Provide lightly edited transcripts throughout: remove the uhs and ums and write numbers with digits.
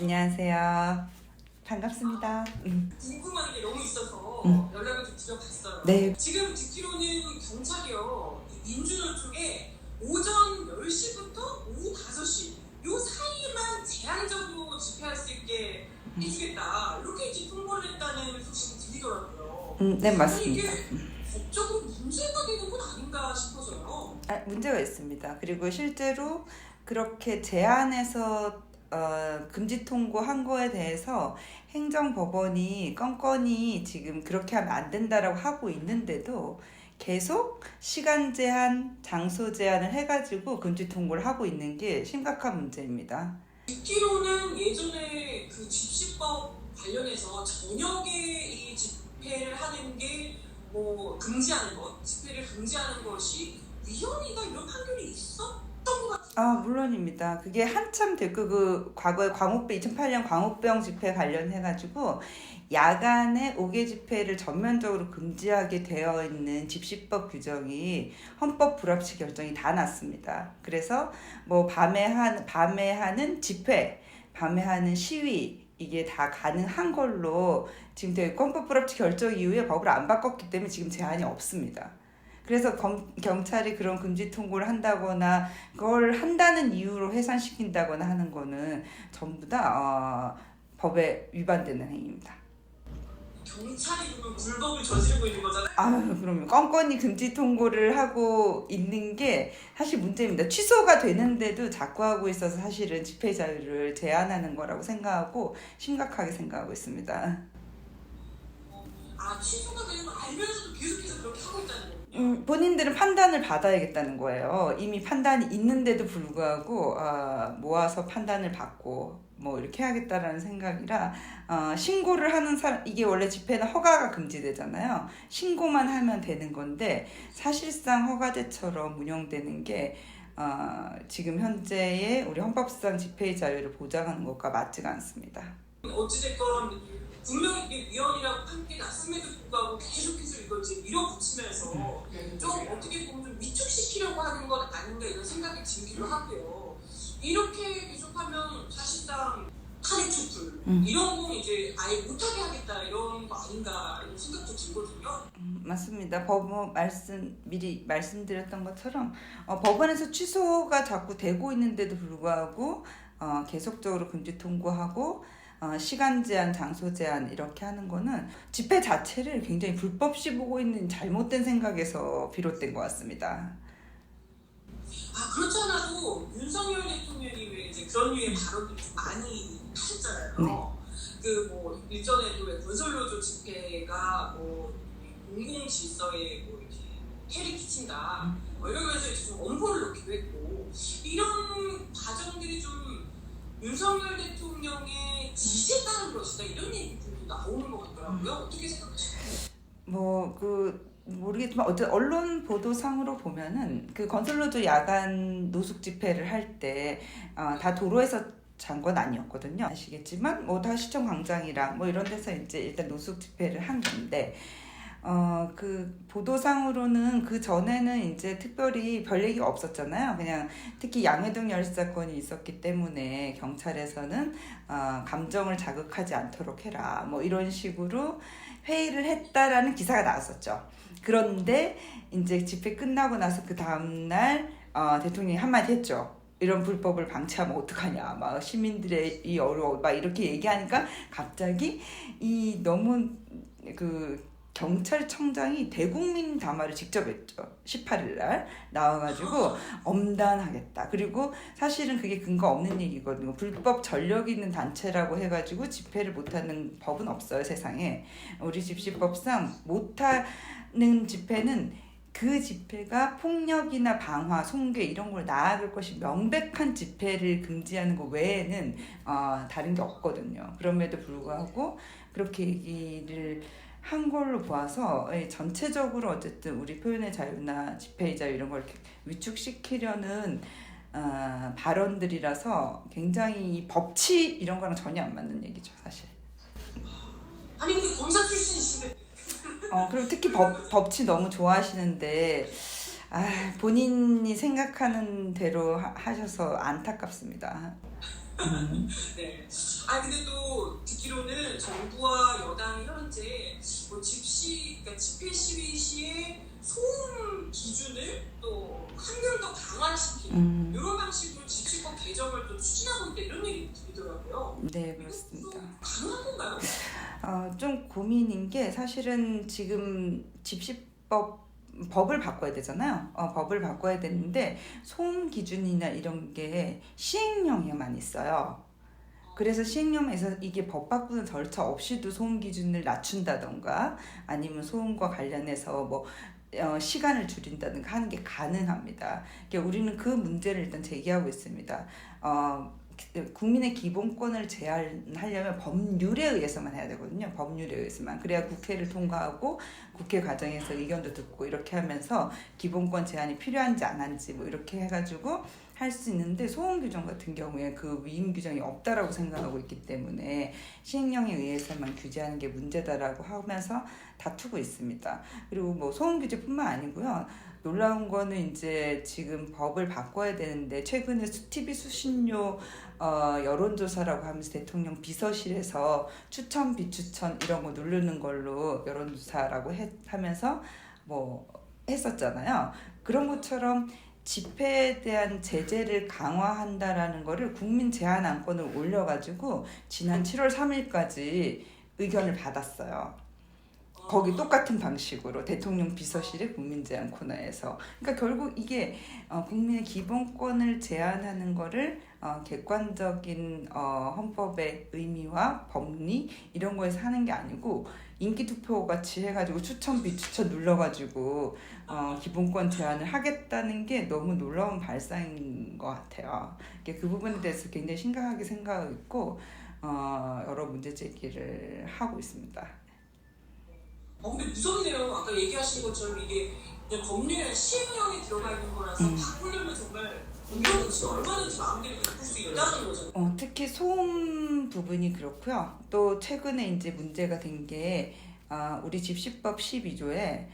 안녕하세요. 반갑습니다. 궁금한 게 너무 있어서 연락을 좀 드려봤어요. 네. 지금 듣기로는 경찰이요, 민주노 쪽에 오전 10시부터 오후 5시 요 사이에만 제한적으로 집회할 수 있게 해주겠다, 이렇게 이제 통보를 했다는 소식이 들리더라고요. 네, 아니, 맞습니다. 이게 법적으로 문제가 되는 건 아닌가 싶어서요. 문제가 있습니다. 그리고 실제로 그렇게 제한해서 금지 통고한 거에 대해서 행정법원이 건건이 지금 그렇게 하면 안 된다라고 하고 있는데도 계속 시간 제한, 장소 제한을 해가지고 금지 통고를 하고 있는 게 심각한 문제입니다. 듣기로는 예전에 그 집시법 관련해서 저녁에 이 집회를 하는 게 뭐 금지하는 것, 집회를 금지하는 것이 위헌이다, 이런 판결이 있었던 것 같아요. 물론입니다. 그게 한참 됐고, 과거에 2008년 광우병 집회 관련해가지고, 야간에 5개 집회를 전면적으로 금지하게 되어 있는 집시법 규정이 헌법 불합치 결정이 다 났습니다. 그래서 뭐 밤에 하는 집회, 밤에 하는 시위, 이게 다 가능한 걸로 지금 되게 헌법 불합치 결정 이후에 법을 안 바꿨기 때문에 지금 제한이 없습니다. 그래서 경찰이 그런 금지 통고를 한다거나 그걸 한다는 이유로 해산시킨다거나 하는 거는 전부 다 법에 위반되는 행위입니다. 경찰이 그러면 불법을 저지르고 있는 거잖아요. 그러면 건건이 금지 통고를 하고 있는 게 사실 문제입니다. 취소가 되는데도 자꾸 하고 있어서 사실은 집회 자유를 제한하는 거라고 생각하고 심각하게 생각하고 있습니다. 취소가 되는 거 알면서도 계속해서 그렇게 하고 있다는 거예요. 본인들은 판단을 받아야겠다는 거예요. 이미 판단이 있는데도 불구하고 모아서 판단을 받고 뭐 이렇게 해야겠다라는 생각이라 신고를 하는 사람, 이게 원래 집회는 허가가 금지되잖아요. 신고만 하면 되는 건데 사실상 허가제처럼 운영되는 게 지금 현재의 우리 헌법상 집회의 자유를 보장하는 것과 맞지가 않습니다. 어찌됐건 분명히 이게 위헌이라고 판결이 났음에도 불구하고 계속해서 이걸 이제 밀어붙이면서 좀 어떻게 보면 좀 위축시키려고 하는 건 아닌가, 이런 생각이 들기도 하고요. 이렇게 계속하면 사실상 탄핵 촛불 이런 거 이제 아예 못하게 하겠다, 이런 거 아닌가, 이런 생각도 들거든요. 맞습니다. 미리 말씀드렸던 것처럼 법원에서 취소가 자꾸 되고 있는데도 불구하고 계속적으로 금지 통고하고 시간 제한, 장소 제한 이렇게 하는 거는 집회 자체를 굉장히 불법시 보고 있는 잘못된 생각에서 비롯된 것 같습니다. 그렇지 않아도 윤석열 대통령이 왜 이제 그런 류의 발언을 좀 많이 하셨잖아요. 그 뭐 일전에도 왜 건설노조 집회가 뭐 공공 질서에 뭐 이렇게 해를 끼친다, 이러면서 이제 좀 엄포를 놓기도 했고, 이런 과정들이 좀 윤석열 대통령의 지시에 따른 것이다, 이런 얘기들도 나오는 것 같더라고요. 어떻게 생각하시나요? 모르겠지만 언론 보도상으로 보면은 그 건설노조 야간 노숙 집회를 할 때 다 도로에서 잔 건 아니었거든요. 아시겠지만 뭐 다 시청 광장이랑 뭐 이런 데서 이제 일단 노숙 집회를 한 건데 그 보도상으로는 그 전에는 이제 특별히 별 얘기가 없었잖아요. 그냥 특히 양회동 열사 사건이 있었기 때문에 경찰에서는 감정을 자극하지 않도록 해라, 뭐 이런 식으로 회의를 했다라는 기사가 나왔었죠. 그런데 이제 집회 끝나고 나서 그 다음날 대통령이 한마디 했죠. 이런 불법을 방치하면 어떡하냐, 막 시민들의 이 어려워, 막 이렇게 얘기하니까 갑자기 이 너무 경찰청장이 대국민 담화를 직접 했죠. 18일날 나와가지고 엄단하겠다. 그리고 사실은 그게 근거 없는 얘기거든요. 불법 전력 있는 단체라고 해가지고 집회를 못하는 법은 없어요, 세상에. 우리 집시법상 못하는 집회는 그 집회가 폭력이나 방화, 송괴 이런 걸 나아갈 것이 명백한 집회를 금지하는 것 외에는 다른 게 없거든요. 그럼에도 불구하고 그렇게 얘기를 한 걸로 보아서 전체적으로 어쨌든 우리 표현의 자유나 집회의 자유 이런 걸 이렇게 위축시키려는 발언들이라서 굉장히 법치 이런 거랑 전혀 안 맞는 얘기죠, 사실. 아니 근데 검사 출신이신데. 그리고 특히 법치 너무 좋아하시는데 본인이 생각하는 대로 하셔서 안타깝습니다. 네. 아 근데 또 듣기로는 정부와 여당이 현재 뭐 그러니까 집회 시위 시에 소음 기준을 또 한결 더 강화시키는 이런 방식으로 집시법 개정을 또 추진하고 있다 이런 얘기 들리더라고요. 네, 그렇습니다. 가능한 건가요? 좀 고민인 게 사실은 지금 법을 바꿔야 되잖아요. 법을 바꿔야 되는데 소음 기준이나 이런 게 시행령에만 있어요. 그래서 시행령에서 이게 법 바꾸는 절차 없이도 소음 기준을 낮춘다던가 아니면 소음과 관련해서 뭐 시간을 줄인다든가 하는 게 가능합니다. 그러니까 우리는 그 문제를 일단 제기하고 있습니다. 국민의 기본권을 제한하려면 법률에 의해서만 해야 되거든요. 법률에 의해서만. 그래야 국회를 통과하고 국회 과정에서 의견도 듣고 이렇게 하면서 기본권 제한이 필요한지 안 한지 뭐 이렇게 해가지고 할 수 있는데 소음 규정 같은 경우에 그 위임 규정이 없다라고 생각하고 있기 때문에 시행령에 의해서만 규제하는 게 문제다라고 하면서 다투고 있습니다. 그리고 뭐 소음 규제뿐만 아니고요. 놀라운 거는 이제 지금 법을 바꿔야 되는데 최근에 TV 수신료 여론조사라고 하면서 대통령 비서실에서 추천 비추천 이런 거 누르는 걸로 여론조사라고 하면서 뭐 했었잖아요. 그런 것처럼 집회에 대한 제재를 강화한다라는 거를 국민 제한 안건을 올려가지고 지난 7월 3일까지 의견을 받았어요. 거기 똑같은 방식으로 대통령 비서실의 국민 제한 코너에서. 그러니까 결국 이게 국민의 기본권을 제한하는 거를 객관적인 헌법의 의미와 법리 이런 거에서 하는 게 아니고 인기 투표 같이 해가지고 추천 비추천 눌러가지고 기본권 제한을 하겠다는 게 너무 놀라운 발상인 것 같아요. 그 부분에 대해서 굉장히 심각하게 생각하고 있고 여러 문제 제기를 하고 있습니다. 근데 무섭네요. 아까 얘기하신 것처럼 이게 그냥 법률 시행령에 들어가 있는 거라서 바꾸려면 정말 공격은 얼마든지 마음대로 바꿀 수 있다는 거잖아요. 특히 소음 부분이 그렇고요. 또 최근에 이제 문제가 된 게 우리 집시법 12조에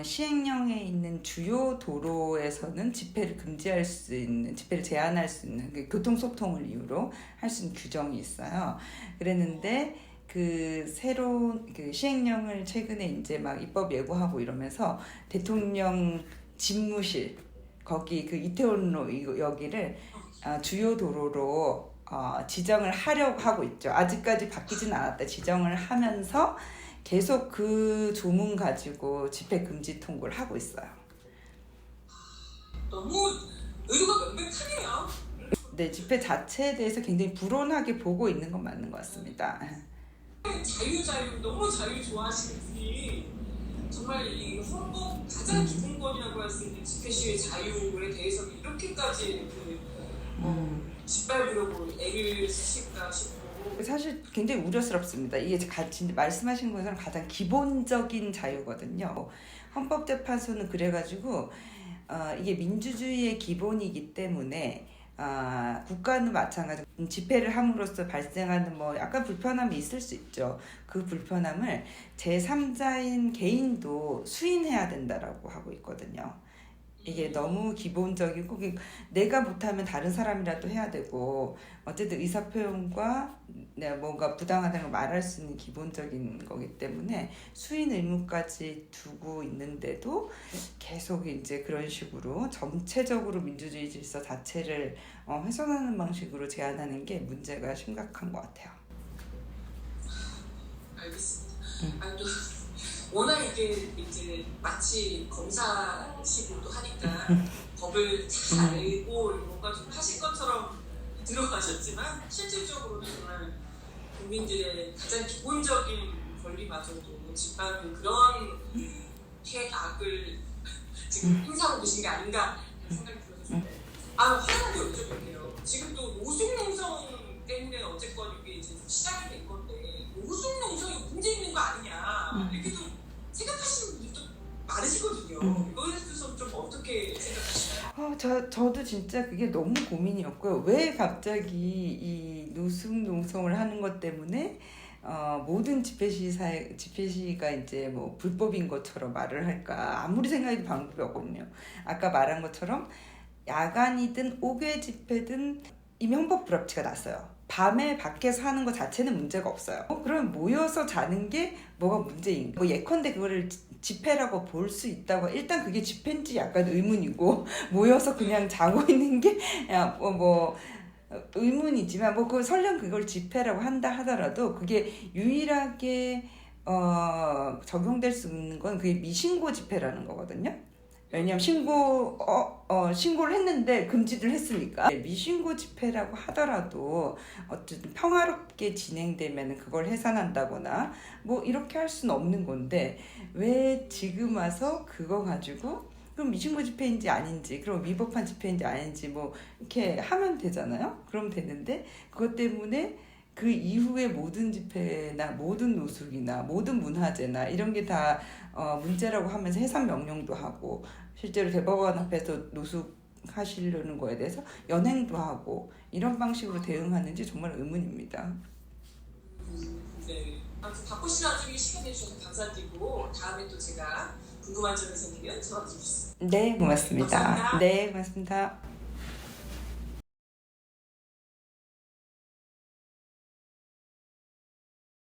시행령에 있는 주요 도로에서는 집회를 금지할 수 있는, 집회를 제한할 수 있는 교통소통을 이유로 할 수 있는 규정이 있어요. 그랬는데 그 새로운 그 시행령을 최근에 이제 막 입법 예고하고 이러면서 대통령 집무실 거기 그 이태원로 여기를 주요 도로로 지정을 하려고 하고 있죠. 아직까지 바뀌진 않았다. 지정을 하면서 계속 그 조문 가지고 집회 금지 통보를 하고 있어요. 너무 의도가 명백하네요. 네, 집회 자체에 대해서 굉장히 불온하게 보고 있는 건 맞는 것 같습니다. 자유 너무 자유 좋아하시는 분이 정말 이 헌법 가장 기본권이라고 할 수 있는 집회 시위 자유에 대해서는 이렇게까지 짓밟으려고 애를 쓰실까 싶고 사실 굉장히 우려스럽습니다. 이게 같이 말씀하신 것처럼 가장 기본적인 자유거든요. 헌법재판소는 그래가지고 이게 민주주의의 기본이기 때문에 국가는 마찬가지로 집회를 함으로써 발생하는 뭐 약간 불편함이 있을 수 있죠. 그 불편함을 제3자인 개인도 수인해야 된다라고 하고 있거든요. 이게 너무 기본적이고 내가 못하면 다른 사람이라도 해야 되고 어쨌든 의사표현과 내가 뭔가 부당하다는 걸 말할 수 있는 기본적인 거기 때문에 수인 의무까지 두고 있는데도 계속 이제 그런 식으로 전체적으로 민주주의 질서 자체를 훼손하는 방식으로 제한하는 게 문제가 심각한 것 같아요. 알겠습니다. 워낙 이제 마치 검사식으로 하니까 법을 잘 알고 뭔가 좀 하실 것처럼 들어가셨지만 실질적으로는 정말 국민들의 가장 기본적인 권리마저도 짓밟는 그런 해악을 지금 행사하고 계신 게 아닌가 생각이 들어서 하나만 더 여쭤볼게요. 지금 또 노숙농성 때문에 어쨌건 이게 이제 시작이 된 건데 노숙농성이 문제 있는 거 아니냐 이렇게 또 생각하시는 분들도 많으시거든요. 이거에 대해서 좀 어떻게 생각하시나요? 저도 진짜 그게 너무 고민이었고요. 왜 갑자기 이 노숙농성을 하는 것 때문에 모든 집회 시위가 이제 뭐 불법인 것처럼 말을 할까 아무리 생각해도 방법이 없거든요. 아까 말한 것처럼 야간이든 옥외 집회든 이미 헌법 불합치가 났어요. 밤에 밖에서 하는 것 자체는 문제가 없어요. 그럼 모여서 자는 게 뭐가 문제인가? 뭐 예컨대 그거를 집회라고 볼 수 있다고, 일단 그게 집회인지 약간 의문이고, 모여서 그냥 자고 있는 게 의문이지만, 뭐 설령 그걸 집회라고 한다 하더라도 그게 유일하게 적용될 수 있는 건 그게 미신고 집회라는 거거든요. 왜냐면 신고를 했는데 금지를 했으니까. 미신고 집회라고 하더라도 어쨌든 평화롭게 진행되면 그걸 해산한다거나 뭐 이렇게 할 수는 없는 건데, 왜 지금 와서 그거 가지고 그럼 미신고 집회인지 아닌지, 그럼 위법한 집회인지 아닌지 뭐 이렇게 하면 되잖아요. 그럼 되는데, 그것 때문에 그 이후에 모든 집회나 모든 노숙이나 모든 문화재나 이런 게 다 문제라고 하면서 해산 명령도 하고, 실제로 대법원 앞에서 노숙하시려는 거에 대해서 연행도 하고, 이런 방식으로 대응하는지 정말 의문입니다. 네. 아무튼 박호 씨 나중에 시간 내주셔서 감사드리고, 다음에 또 제가 궁금한 점이 생기면 전화 드리겠습니다. 네, 고맙습니다. 감사합니다. 네, 고맙습니다.